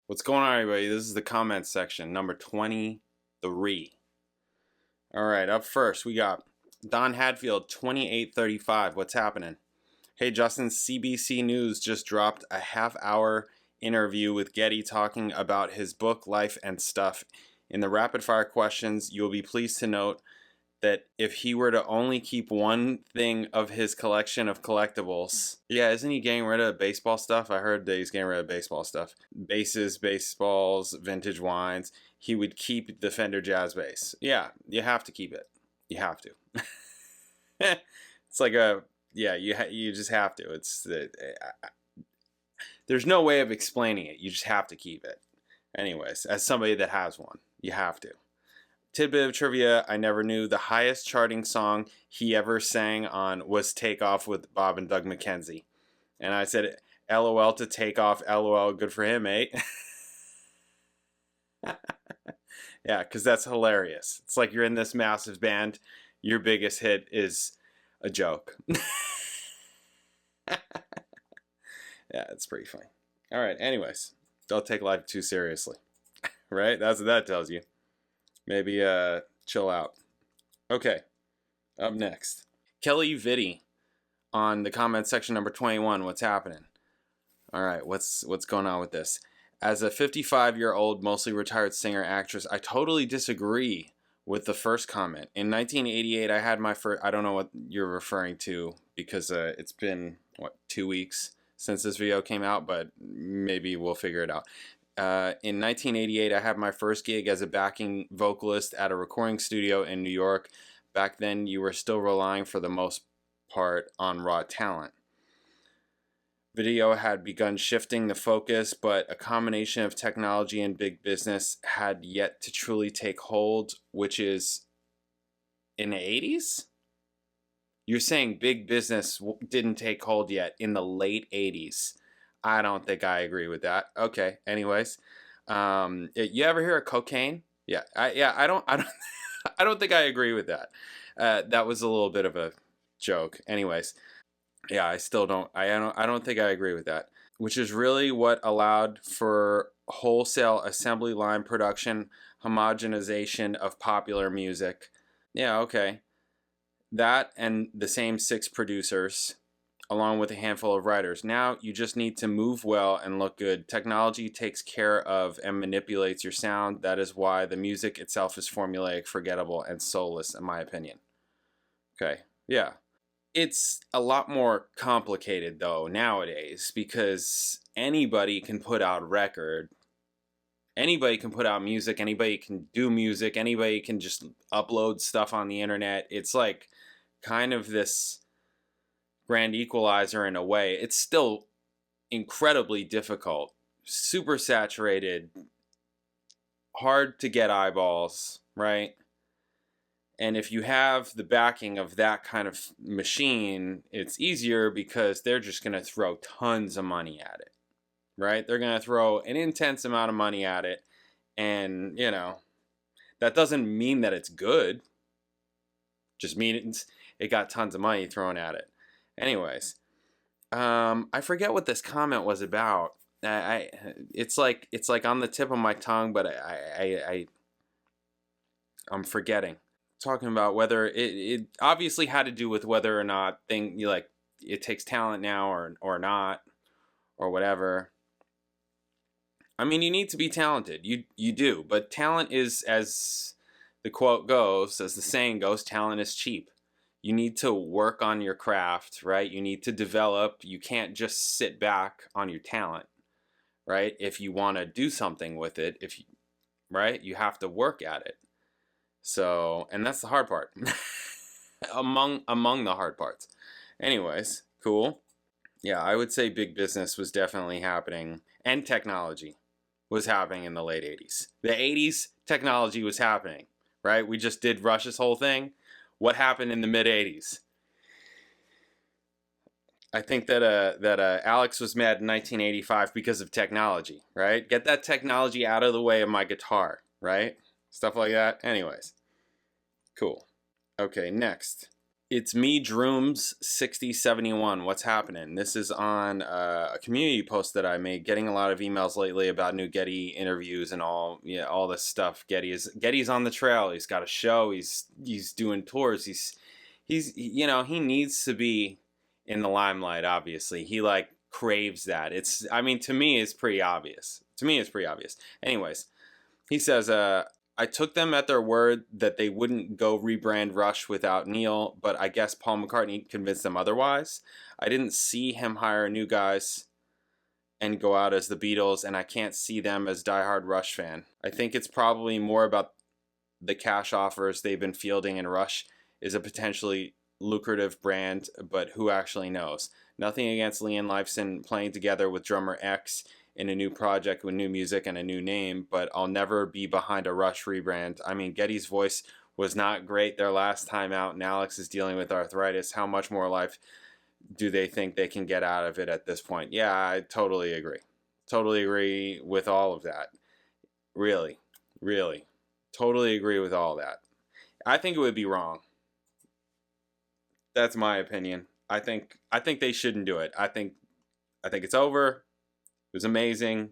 What's going on, everybody? This is the comments section, number 23. All right, up first, we got Don Hadfield, 2835. What's happening? Hey, Justin, CBC News just dropped a half-hour interview with Getty talking about his book, life, and stuff. In the rapid-fire questions, you'll be pleased to note that if he were to only keep one thing of his collection of collectibles, yeah, isn't he getting rid of baseball stuff? I heard that he's getting rid of baseball stuff. Bases, baseballs, vintage wines. He would keep the Fender Jazz bass. Yeah, you have to keep it. You have to. It's like a, yeah, you just have to. There's no way of explaining it. You just have to keep it. Anyways, as somebody that has one, you have to. Tidbit of trivia, I never knew the highest charting song he ever sang on was Take Off with Bob and Doug McKenzie. And I said, LOL to Take Off, LOL, good for him, eh? Yeah, because that's hilarious. It's like you're in this massive band, your biggest hit is a joke. Yeah, it's pretty funny. All right, anyways, don't take life too seriously. Right? That's what that tells you. Maybe chill out. Okay, up next. Kelly Vitti on the comment section number 21. What's happening? All right, what's going on with this? As a 55-year-old, mostly retired singer-actress, I totally disagree with the first comment. In 1988, I had my first... I don't know what you're referring to because it's been, 2 weeks since this video came out, but maybe we'll figure it out. In 1988, I had my first gig as a backing vocalist at a recording studio in New York. Back then, you were still relying for the most part on raw talent. Video had begun shifting the focus, but a combination of technology and big business had yet to truly take hold, which is in the 80s? You're saying big business didn't take hold yet in the late 80s. I don't think I agree with that. Okay. Anyways, you ever hear of cocaine? Yeah. I don't I don't think I agree with that. That was a little bit of a joke. Anyways, yeah, I don't think I agree with that. Which is really what allowed for wholesale assembly line production, homogenization of popular music. Yeah. Okay. That and the same 6 producers, along with a handful of writers. Now you just need to move well and look good. Technology takes care of and manipulates your sound. That is why the music itself is formulaic, forgettable, and soulless, in my opinion. Okay, yeah. It's a lot more complicated, though, nowadays, because anybody can put out a record. Anybody can put out music. Anybody can do music. Anybody can just upload stuff on the internet. It's like kind of this grand equalizer in a way. It's still incredibly difficult, super saturated, hard to get eyeballs, right? And if you have the backing of that kind of machine, it's easier because they're just going to throw tons of money at it, right? They're going to throw an intense amount of money at it, and, that doesn't mean that it's good. Just means it got tons of money thrown at it. Anyways, I forget what this comment was about. It's like on the tip of my tongue, but I'm forgetting. Talking about whether it obviously had to do with whether or not it takes talent now or not or whatever. I mean, you need to be talented. You do, but talent is, as the quote goes, as the saying goes, talent is cheap. You need to work on your craft, right? You need to develop. You can't just sit back on your talent, right? If you want to do something with it, right? You have to work at it. So, and that's the hard part. among the hard parts. Anyways, cool. Yeah, I would say big business was definitely happening, and technology was happening in the late 80s. The 80s, technology was happening, right? We just did Rush's whole thing. What happened in the mid-80s? I think that Alex was mad in 1985 because of technology, right? Get that technology out of the way of my guitar, right? Stuff like that. Anyways, cool. Okay, next. It's me, Drooms 6071. What's happening? This is on a community post that I made. Getting a lot of emails lately about new Getty interviews and all, yeah, all this stuff. Getty's on the trail. He's got a show. He's doing tours. He's you know, he needs to be in the limelight. Obviously, he like craves that. I mean, to me, it's pretty obvious. Anyways, he says, I took them at their word that they wouldn't go rebrand Rush without Neil, but I guess Paul McCartney convinced them otherwise. I didn't see him hire new guys and go out as the Beatles, and I can't see them as diehard Rush fan. I think it's probably more about the cash offers they've been fielding, and Rush is a potentially lucrative brand, but who actually knows? Nothing against Lee and Lifeson playing together with drummer X in a new project with new music and a new name, but I'll never be behind a Rush rebrand. I mean, Getty's voice was not great their last time out, and Alex is dealing with arthritis. How much more life do they think they can get out of it at this point? Yeah, I totally agree. Totally agree with all of that. Really. Totally agree with all that. I think it would be wrong. That's my opinion. I think they shouldn't do it. I think it's over. It was amazing.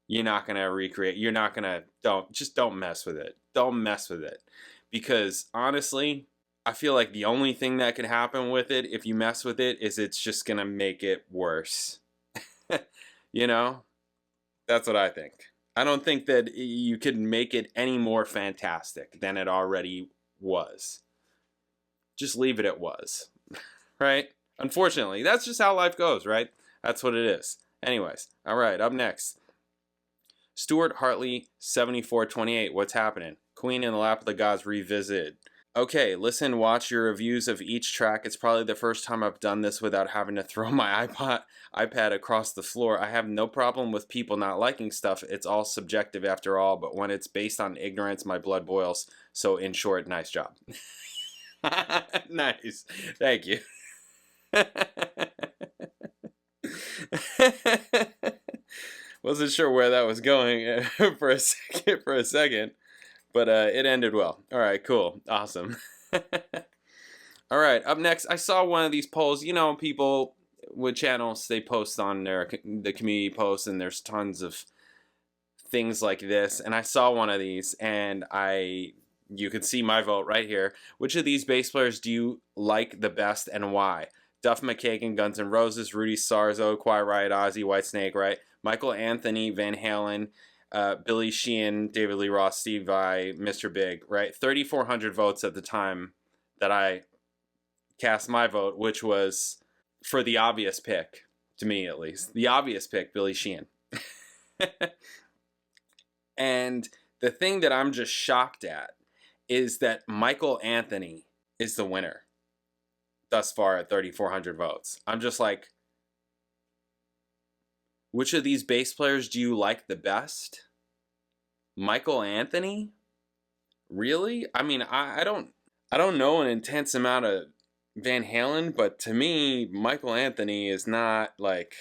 You're not going to recreate. You're not going to, don't mess with it. Don't mess with it. Because honestly, I feel like the only thing that could happen with it, if you mess with it, is it's just going to make it worse. You know? That's what I think. I don't think that you could make it any more fantastic than it already was. Just leave it at was. Right? Unfortunately, that's just how life goes, right? That's what it is. Anyways, all right, up next. Stuart Hartley, 7428. What's happening? Queen in the Lap of the Gods revisited. Okay, listen, watch your reviews of each track. It's probably the first time I've done this without having to throw my iPad across the floor. I have no problem with people not liking stuff. It's all subjective after all, but when it's based on ignorance, my blood boils. So in short, nice job. Nice. Thank you. Wasn't sure where that was going for a second, but it ended well. All right, cool, awesome. All right, up next, I saw one of these polls. You know, people with channels, they post on the community posts, and there's tons of things like this. And I saw one of these, and you can see my vote right here. Which of these bass players do you like the best, and why? Duff McKagan, Guns N' Roses, Rudy Sarzo, Quiet Riot, Ozzy, Whitesnake, right? Michael Anthony, Van Halen, Billy Sheehan, David Lee Roth, Steve Vai, Mr. Big, right? 3,400 votes at the time that I cast my vote, which was for the obvious pick, to me at least. The obvious pick, Billy Sheehan. And the thing that I'm just shocked at is that Michael Anthony is the winner thus far at 3,400 votes. I'm just like, which of these bass players do you like the best? Michael Anthony? Really? I mean, I don't know an intense amount of Van Halen, but to me, Michael Anthony is not like,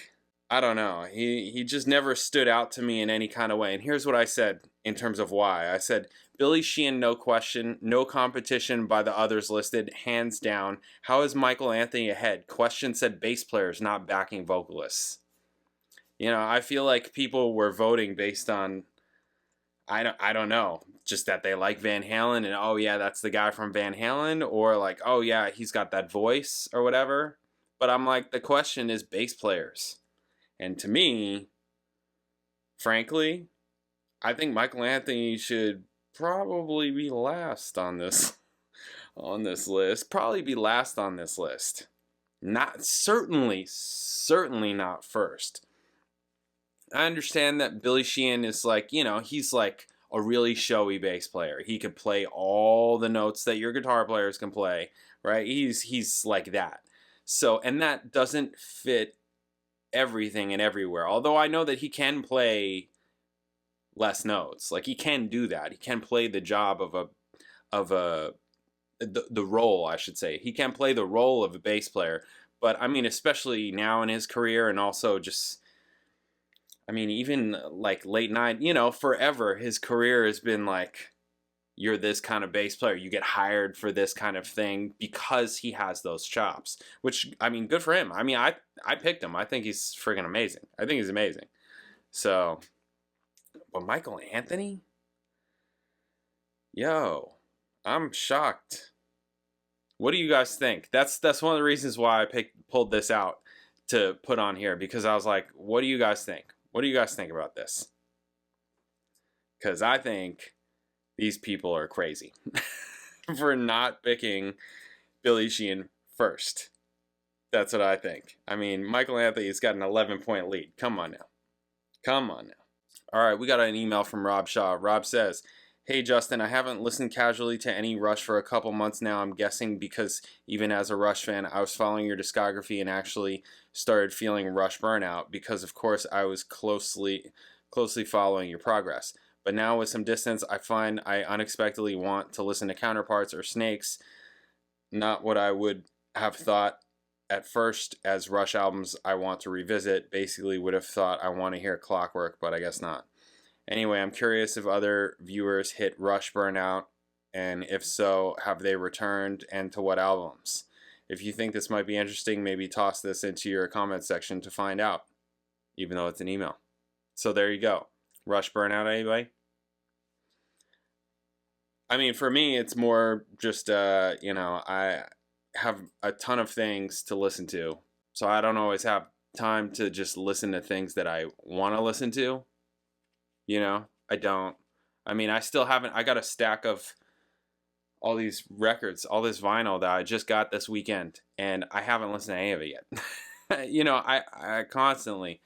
I don't know. He just never stood out to me in any kind of way. And here's what I said in terms of why. I said, Billy Sheehan, no question. No competition by the others listed, hands down. How is Michael Anthony ahead? Question said bass players, not backing vocalists. You know, I feel like people were voting based on, I don't know, just that they like Van Halen and, oh yeah, that's the guy from Van Halen, or like, oh yeah, he's got that voice or whatever. But I'm like, the question is bass players. And to me, frankly, I think Michael Anthony should probably be last on this list. Probably be last on this list. Not certainly not first. I understand that Billy Sheehan is like, you know, he's like a really showy bass player. He could play all the notes that your guitar players can play, right? He's like that. So, and that doesn't fit everything and everywhere. Although I know that he can play less notes. Like, he can do that. He can play the job the role, I should say. He can play the role of a bass player. But I mean, especially now in his career, and also just, I mean, even like late night, you know, forever, his career has been like you're this kind of bass player. You get hired for this kind of thing because he has those chops. Which, I mean, good for him. I mean, I picked him. I think he's friggin' amazing. I think he's amazing. So, but Michael Anthony? Yo, I'm shocked. What do you guys think? That's one of the reasons why I pulled this out to put on here, because I was like, what do you guys think? What do you guys think about this? Because I think these people are crazy for not picking Billy Sheehan first. That's what I think. I mean, Michael Anthony's got an 11-point lead. Come on now. Come on now. All right, we got an email from Rob Shaw. Rob says, hey, Justin, I haven't listened casually to any Rush for a couple months now. I'm guessing because even as a Rush fan, I was following your discography and actually started feeling Rush burnout because, of course, I was closely following your progress. But now with some distance, I find I unexpectedly want to listen to Counterparts or Snakes. Not what I would have thought at first as Rush albums I want to revisit. Basically would have thought I want to hear Clockwork, but I guess not. Anyway, I'm curious if other viewers hit Rush burnout, and if so, have they returned, and to what albums? If you think this might be interesting, maybe toss this into your comment section to find out, even though it's an email. So there you go. Rush burnout, anybody? I mean, for me, it's more just, I have a ton of things to listen to, so I don't always have time to just listen to things that I want to listen to. You know, I don't. I mean, I still haven't. I got a stack of all these records, all this vinyl that I just got this weekend, and I haven't listened to any of it yet. You know, I constantly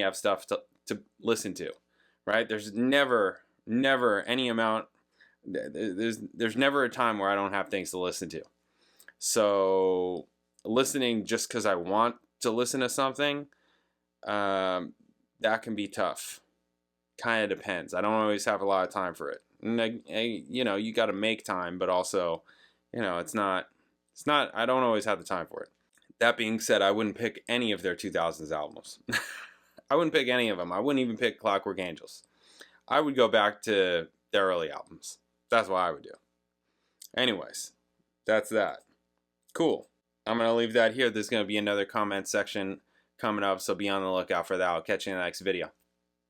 have stuff to listen to, right? There's never any amount. There's never a time where I don't have things to listen to. So listening just because I want to listen to something, that can be tough. Kind of depends. I don't always have a lot of time for it. And you know, you got to make time, but also, you know, it's not, I don't always have the time for it. That being said, I wouldn't pick any of their 2000s albums. I wouldn't pick any of them. I wouldn't even pick Clockwork Angels. I would go back to their early albums. That's what I would do. Anyways, that's that. Cool. I'm going to leave that here. There's going to be another comment section coming up, so be on the lookout for that. I'll catch you in the next video.